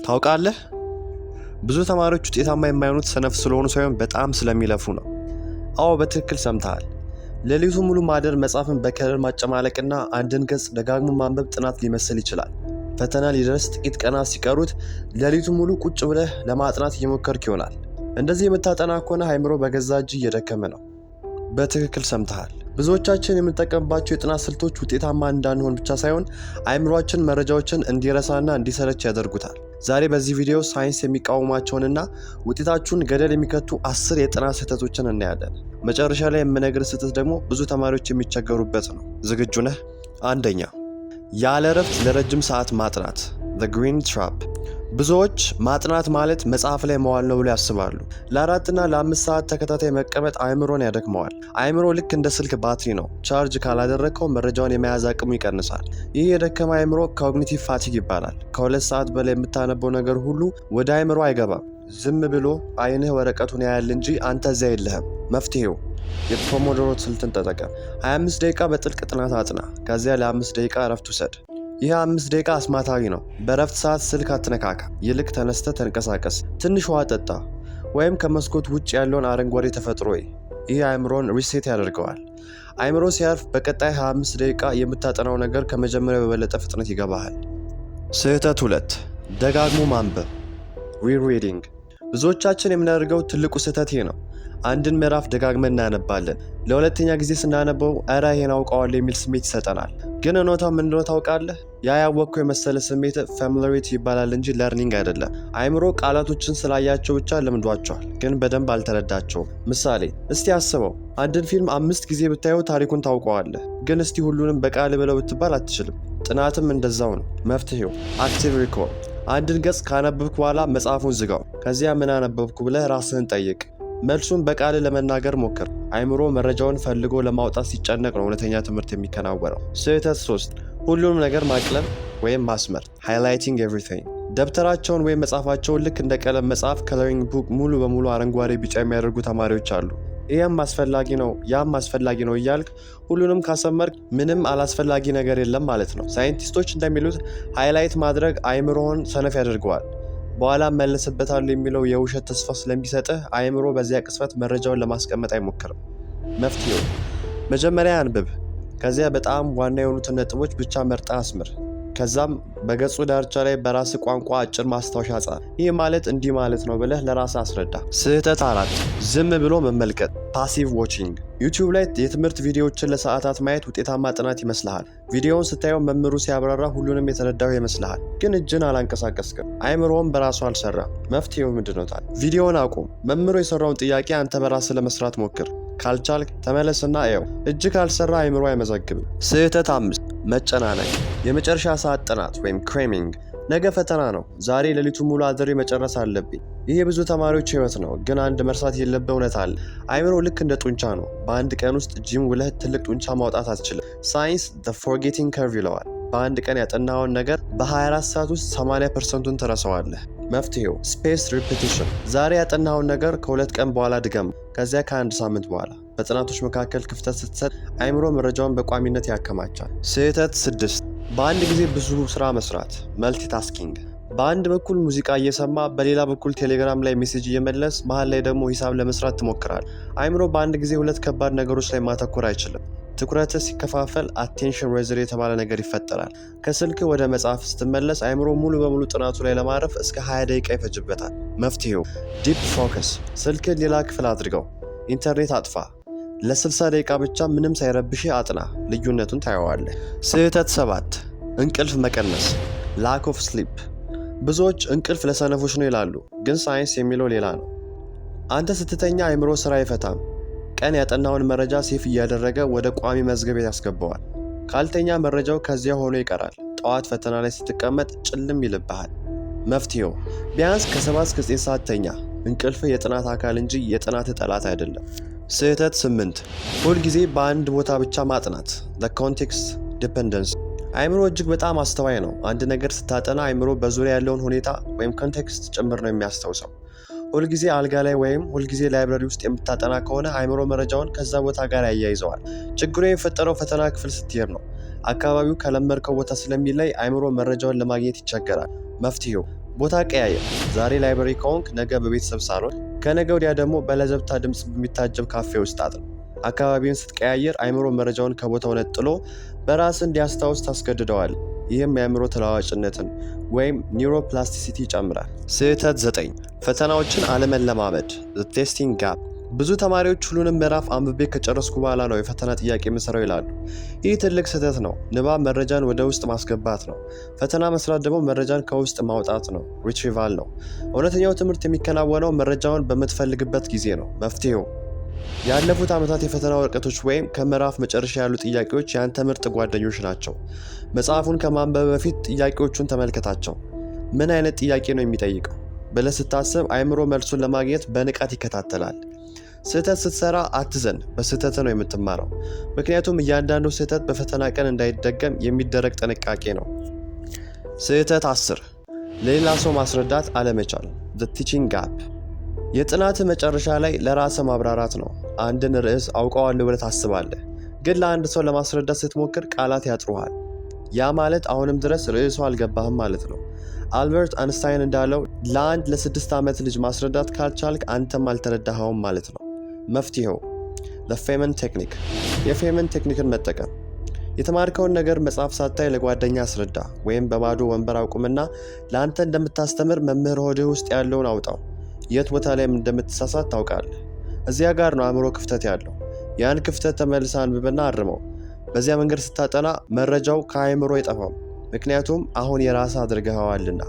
ታውቃለህ? ብዙ ተማሪዎች ውጤታማ የማይሆኑት ሰነፍ ስለሆኑ ሳይሆን በጣም ስለሚለፉ ነው። አዎ በትክክል ሰምተሃል። ሌሊቱን ሙሉ ማደር፣ መጽሐፍን በከለር ማጨማለቅና አንድን ገጽ ደጋግሞ ማንበብ ጥናት ሊመስል ይችላል። ፈተና ሊደርስ ጥቂት ቀናት ሲቀሩት ሌሊቱን ሙሉ ቁጭ ብለህ ለማጥናት እየሞከርክ ይሆናል። እንደዚህ የምታጠና ከሆነ አእምሮ በገዛ እጅ እየደከመ ነው። በትክክል ሰምተሃል። ብዙዎቻችን የምንጠቀምባቸው የጥናት ስልቶች ውጤታማ እንዳንሆን ብቻ ሳይሆን አእምሯችን መረጃዎችን እንዲረሳና እንዲሰለች ያደርጉታል። ዛሬ በዚህ ቪዲዮ ሳይንስ የሚቃወማቸውንና ውጤታችሁን ገደል የሚከቱ 10 የጥናት ስህተቶችን እናያለን። መጨረሻ ላይ የምነግርህ ስህተት ደግሞ ብዙ ተማሪዎች የሚቸገሩበት ነው። ዝግጁ ነህ? አንደኛ፣ ያለ እረፍት ለረጅም ሰዓት ማጥናት the green trap። ብዙዎች ማጥናት ማለት መጽሐፍ ላይ መዋል ነው ብሎ ያስባሉ። ለ4 እና ለ5 ሰዓት ተከታታይ መቀመጥ አእምሮን ያደክመዋል። አእምሮ ልክ እንደ ስልክ ባትሪ ነው። ቻርጅ ካላደረግከው መረጃውን የመያዝ አቅሙ ይቀንሳል። ይህ የደከመ አእምሮ ኮግኒቲቭ ፋቲግ ይባላል። ከ2 ሰዓት በላይ የምታነበው ነገር ሁሉ ወደ አእምሮ አይገባም። ዝም ብሎ አይንህ ወረቀቱን ያያል እንጂ አንተ እዚያ የለህም። መፍትሄው የፖሞዶሮ ስልትን ተጠቀም። 25 ደቂቃ በጥልቅ ጥናት አጥና። ከዚያ ለ5 ደቂቃ እረፍት ውሰድ። ይህ 5 ደቂቃ አስማታዊ ነው። በእረፍት ሰዓት ስልክ አትነካካ። ይልቅ ተነስተ ተንቀሳቀስ፣ ትንሽ ውሃ ጠጣ፣ ወይም ከመስኮት ውጭ ያለውን አረንጓዴ ተፈጥሮ። ይህ አእምሮን ሪሴት ያደርገዋል። አእምሮ ሲያርፍ በቀጣይ 25 ደቂቃ የምታጠናው ነገር ከመጀመሪያው በበለጠ ፍጥነት ይገባሃል። ስህተት 2፣ ደጋግሞ ማንበብ ሪሪዲንግ። ብዙዎቻችን የምናደርገው ትልቁ ስህተት ይሄ ነው። አንድን ምዕራፍ ደጋግመን እናነባለን። ለሁለተኛ ጊዜ ስናነበው እረ ይሄን አውቀዋለሁ የሚል ስሜት ይሰጠናል። ግን እውነታው ምን እንደሆነ ታውቃለህ? ያ ያወቅከው የመሰለ ስሜት ፋሚሊያሪቲ ይባላል እንጂ ለርኒንግ አይደለም። አእምሮ ቃላቶችን ስላያቸው ብቻ ለምዷቸዋል፣ ግን በደንብ አልተረዳቸውም። ምሳሌ እስቲ አስበው። አንድን ፊልም 5 ጊዜ ብታየው ታሪኩን ታውቀዋለህ፣ ግን እስቲ ሁሉንም በቃል ብለው ብትባል አትችልም። ጥናትም እንደዛው ነው። መፍትሄው አክቲቭ ሪኮል። አንድን ገጽ ካነበብክ በኋላ መጽሐፉን ዝጋው። ከዚያ ምን አነበብኩ ብለህ ራስህን ጠይቅ። መልሱን በቃል ለመናገር ሞክር። አእምሮ መረጃውን ፈልጎ ለማውጣት ሲጨነቅ ነው እውነተኛ ትምህርት የሚከናወነው። ስህተት 3፣ ሁሉንም ነገር ማቅለም ወይም ማስመር ሃይላይቲንግ ኤቭሪቲንግ። ደብተራቸውን ወይም መጽሐፋቸውን ልክ እንደ ቀለም መጽሐፍ ከለሪንግ ቡክ ሙሉ በሙሉ አረንጓዴ፣ ቢጫ የሚያደርጉ ተማሪዎች አሉ። ይህም አስፈላጊ ነው ያም አስፈላጊ ነው እያልክ ሁሉንም ካሰመርክ ምንም አላስፈላጊ ነገር የለም ማለት ነው። ሳይንቲስቶች እንደሚሉት ሃይላይት ማድረግ አእምሮውን ሰነፍ ያደርገዋል። በኋላ መለስበታለሁ የሚለው የውሸት ተስፋ ስለሚሰጥህ አእምሮ በዚያ ቅጽበት መረጃውን ለማስቀመጥ አይሞክርም። መፍትሄው መጀመሪያ አንብብ። ከዚያ በጣም ዋና የሆኑትን ነጥቦች ብቻ መርጣ አስምር። ከዛም በገጹ ዳርቻ ላይ በራስ ቋንቋ አጭር ማስታወሻ ጻፍ። ይህ ማለት እንዲህ ማለት ነው ብለህ ለራስህ አስረዳ። ስህተት 4፣ ዝም ብሎ መመልከት ፓሲቭ ዋቺንግ። ዩቲዩብ ላይ የትምህርት ቪዲዮዎችን ለሰዓታት ማየት ውጤታማ ጥናት ይመስልሃል። ቪዲዮውን ስታየው መምህሩ ሲያብራራ ሁሉንም የተረዳው ይመስልሃል፣ ግን እጅን አላንቀሳቀስክም። አእምሮውን በራሱ አልሰራም። መፍትሄው ምንድን ነው ታዲያ? ቪዲዮውን አቁም። መምህሩ የሰራውን ጥያቄ አንተ በራስህ ለመስራት ሞክር። ካልቻልክ ተመለስና እየው። እጅ ካልሰራ አእምሮ አይመዘግብም። ስህተት 5፣ መጨናነቅ የመጨረሻ ሰዓት ጥናት ወይም ክሬሚንግ። ነገ ፈተና ነው። ዛሬ ሌሊቱ ሙሉ አድሬ መጨረስ አለብኝ። ይህ የብዙ ተማሪዎች ህይወት ነው። ግን አንድ መርሳት የለብህ እውነት አለ። አእምሮ ልክ እንደ ጡንቻ ነው። በአንድ ቀን ውስጥ ጂም ውለህ ትልቅ ጡንቻ ማውጣት አትችልም። ሳይንስ the forgetting curve ይለዋል። በአንድ ቀን ያጠናኸውን ነገር በ24 ሰዓት ውስጥ 80%ን ትረሳዋለህ። መፍትሄው ስፔስ ሪፒቲሽን። ዛሬ ያጠናኸውን ነገር ከ2 ቀን በኋላ ድገም፣ ከዚያ ከ1 ሳምንት በኋላ። በጥናቶች መካከል ክፍተት ስትሰጥ አእምሮ መረጃውን በቋሚነት ያከማቻል። ስህተት 6፣ በአንድ ጊዜ ብዙ ስራ መስራት መልቲታስኪንግ። በአንድ በኩል ሙዚቃ እየሰማ በሌላ በኩል ቴሌግራም ላይ ሜሴጅ እየመለስ መሀል ላይ ደግሞ ሂሳብ ለመስራት ትሞክራል። አእምሮ በአንድ ጊዜ 2 ከባድ ነገሮች ላይ ማተኮር አይችልም። ትኩረትህ ሲከፋፈል አቴንሽን ሬዘር የተባለ ነገር ይፈጠራል። ከስልክ ወደ መጽሐፍ ስትመለስ አእምሮ ሙሉ በሙሉ ጥናቱ ላይ ለማረፍ እስከ 20 ደቂቃ ይፈጅበታል። መፍትሄው ዲፕ ፎከስ። ስልክን ሌላ ክፍል አድርገው፣ ኢንተርኔት አጥፋ። ለ60 ደቂቃ ብቻ ምንም ሳይረብሽ አጥና። ልዩነቱን ታየዋለህ። ስህተት 7፣ እንቅልፍ መቀነስ ላክ ኦፍ ስሊፕ። ብዙዎች እንቅልፍ ለሰነፎች ነው ይላሉ፣ ግን ሳይንስ የሚለው ሌላ ነው። አንተ ስትተኛ አእምሮ ስራ አይፈታም። ቀን ያጠናውን መረጃ ሴፍ እያደረገ ወደ ቋሚ መዝገብ ያስገባዋል። ካልተኛ መረጃው ከዚያ ሆኖ ይቀራል። ጠዋት ፈተና ላይ ስትቀመጥ ጭልም ይልብሃል። መፍትሄው ቢያንስ ከ7 እስከ 9 ሰዓት ተኛ። እንቅልፍ የጥናት አካል እንጂ የጥናት ጠላት አይደለም። ስህተት 8፣ ሁል ጊዜ በአንድ ቦታ ብቻ ማጥናት the context dependence። አእምሮ እጅግ በጣም አስተዋይ ነው። አንድ ነገር ስታጠና አእምሮ በዙሪያ ያለውን ሁኔታ ወይም ኮንቴክስት ጭምር ነው የሚያስታውሰው። ሁልጊዜ አልጋ ላይ ወይም ሁልጊዜ ላይብረሪ ውስጥ የምታጠና ከሆነ አእምሮ መረጃውን ከዛ ቦታ ጋር ያያይዘዋል። ችግሩ የፈጠረው ፈተና ክፍል ስትሄድ ነው። አካባቢው ከለመድከው ቦታ ስለሚለይ አእምሮ መረጃውን ለማግኘት ይቸገራል። መፍትሄው ቦታ ቀያየር። ዛሬ ላይብረሪ ከሆንክ ነገ በቤተሰብ ሳሎን፣ ከነገ ወዲያ ደግሞ በለዘብታ ድምፅ በሚታጀብ ካፌ ውስጥ አጥን። አካባቢውን ስትቀያየር አይምሮ መረጃውን ከቦታው ነጥሎ በራስ እንዲያስታውስ ታስገድደዋል። ይህም የአእምሮ ተለዋዋጭነትን ወይም ኒውሮፕላስቲሲቲ ይጨምራል። ስህተት 9 ፈተናዎችን አለመለማመድ ቴስቲንግ ጋፕ። ብዙ ተማሪዎች ሁሉንም ምዕራፍ አንብቤ ከጨረስኩ በኋላ ነው የፈተና ጥያቄ የምሰራው ይላሉ። ይህ ትልቅ ስህተት ነው። ንባብ መረጃን ወደ ውስጥ ማስገባት ነው። ፈተና መስራት ደግሞ መረጃን ከውስጥ ማውጣት ነው፣ ሪትሪቫል ነው። እውነተኛው ትምህርት የሚከናወነው መረጃውን በምትፈልግበት ጊዜ ነው። መፍትሄው ያለፉት ዓመታት የፈተና ወረቀቶች ወይም ከምዕራፍ መጨረሻ ያሉ ጥያቄዎች የአንተ ምርጥ ጓደኞች ናቸው። መጽሐፉን ከማንበብ በፊት ጥያቄዎቹን ተመልከታቸው። ምን አይነት ጥያቄ ነው የሚጠይቀው ብለህ ስታስብ አይምሮ መልሱን ለማግኘት በንቃት ይከታተላል። ስህተት ስትሰራ አትዘን፣ በስህተት ነው የምትማረው። ምክንያቱም እያንዳንዱ ስህተት በፈተና ቀን እንዳይደገም የሚደረግ ጥንቃቄ ነው። ስህተት 10 ለሌላ ሰው ማስረዳት አለመቻል ቲቺንግ ጋፕ። የጥናት መጨረሻ ላይ ለራስህ ማብራራት ነው። አንድን ርዕስ አውቀዋለሁ ብለህ ታስባለህ፣ ግን ለአንድ ሰው ለማስረዳት ስትሞክር ቃላት ያጥሩሃል። ያ ማለት አሁንም ድረስ ርዕሱ አልገባህም ማለት ነው። አልበርት አንስታይን እንዳለው ለአንድ ለ6 ዓመት ልጅ ማስረዳት ካልቻልክ አንተም አልተረዳኸውም ማለት ነው። መፍትሄው ለፌመን ቴክኒክ። የፌመን ቴክኒክን መጠቀም። የተማርከውን ነገር መጽሐፍ ሳታይ ለጓደኛ አስረዳ፣ ወይም በባዶ ወንበር አቁምና ለአንተ እንደምታስተምር መምህር ሆድህ ውስጥ ያለውን አውጣው። የት ቦታ ላይ እንደምትሳሳት ታውቃለህ። እዚያ ጋር ነው አእምሮ ክፍተት ያለው። ያን ክፍተት ተመልሰ አንብብና አርመው። በዚያ መንገድ ስታጠና መረጃው ከአእምሮ አይጠፋም፣ ምክንያቱም አሁን የራስህ አድርገኸዋልና።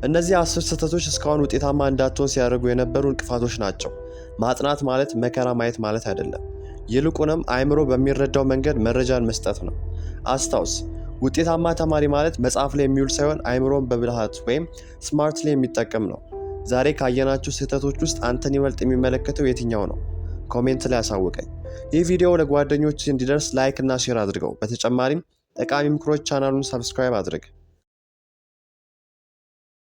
እነዚህ 10 ስህተቶች እስካሁን ውጤታማ እንዳትሆን ሲያደርጉ የነበሩ እንቅፋቶች ናቸው። ማጥናት ማለት መከራ ማየት ማለት አይደለም። ይልቁንም አእምሮ በሚረዳው መንገድ መረጃን መስጠት ነው። አስታውስ፣ ውጤታማ ተማሪ ማለት መጽሐፍ ላይ የሚውል ሳይሆን አእምሮን በብልሃት ወይም ስማርትሊ የሚጠቀም ነው። ዛሬ ካየናችሁ ስህተቶች ውስጥ አንተን ይበልጥ የሚመለከተው የትኛው ነው? ኮሜንት ላይ አሳውቀኝ። ይህ ቪዲዮ ለጓደኞች እንዲደርስ ላይክ እና ሼር አድርገው። በተጨማሪም ጠቃሚ ምክሮች ቻናሉን ሰብስክራይብ አድርግ።